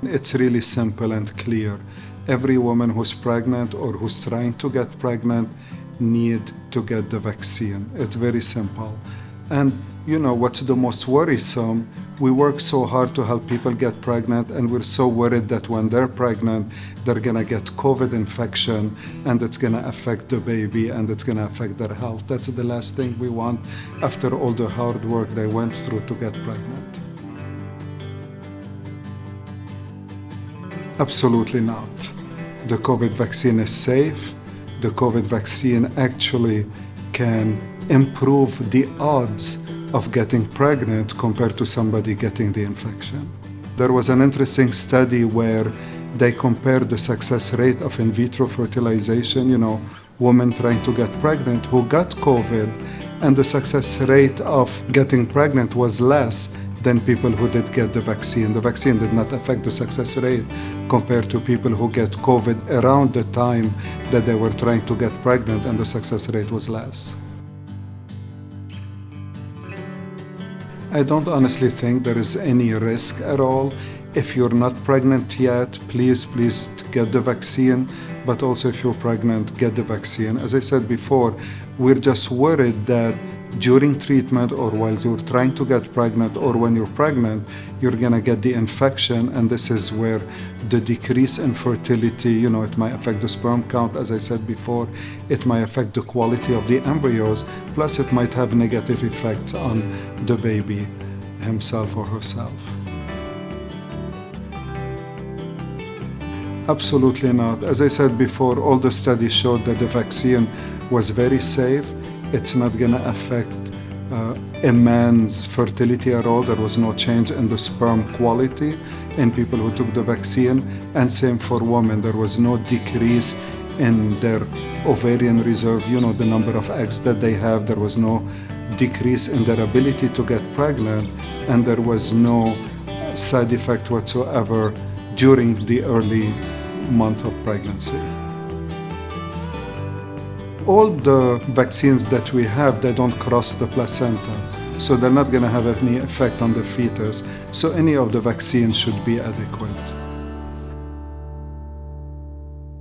It's really simple and clear. Every woman who's pregnant or who's trying to get pregnant need to get the vaccine. It's very simple. And you know what's the most worrisome? We work so hard to help people get pregnant, and we're so worried that when they're pregnant, they're gonna get COVID infection, and it's gonna affect the baby, and it's gonna affect their health. That's the last thing we want after all the hard work they went through to get pregnant. Absolutely not. The COVID vaccine is safe. The COVID vaccine actually can improve the odds of getting pregnant compared to somebody getting the infection. There was an interesting study where they compared the success rate of in vitro fertilization, women trying to get pregnant who got COVID, and the success rate of getting pregnant was less than people who did get the vaccine. The vaccine did not affect the success rate compared to people who get COVID around the time that they were trying to get pregnant, and the success rate was less. I don't honestly think there is any risk at all. If you're not pregnant yet, please get the vaccine. But also if you're pregnant, get the vaccine. As I said before, we're just worried that during treatment or while you're trying to get pregnant or when you're pregnant, you're gonna get the infection, and this is where the decrease in fertility, it might affect the sperm count, as I said before, it might affect the quality of the embryos, plus it might have negative effects on the baby himself or herself. Absolutely not. As I said before, all the studies showed that the vaccine was very safe. It's not going to affect a man's fertility at all. There was no change in the sperm quality in people who took the vaccine. And same for women. There was no decrease in their ovarian reserve, the number of eggs that they have. There was no decrease in their ability to get pregnant. And there was no side effect whatsoever during the early months of pregnancy. All the vaccines that we have, they don't cross the placenta, so they're not going to have any effect on the fetus. So any of the vaccines should be adequate.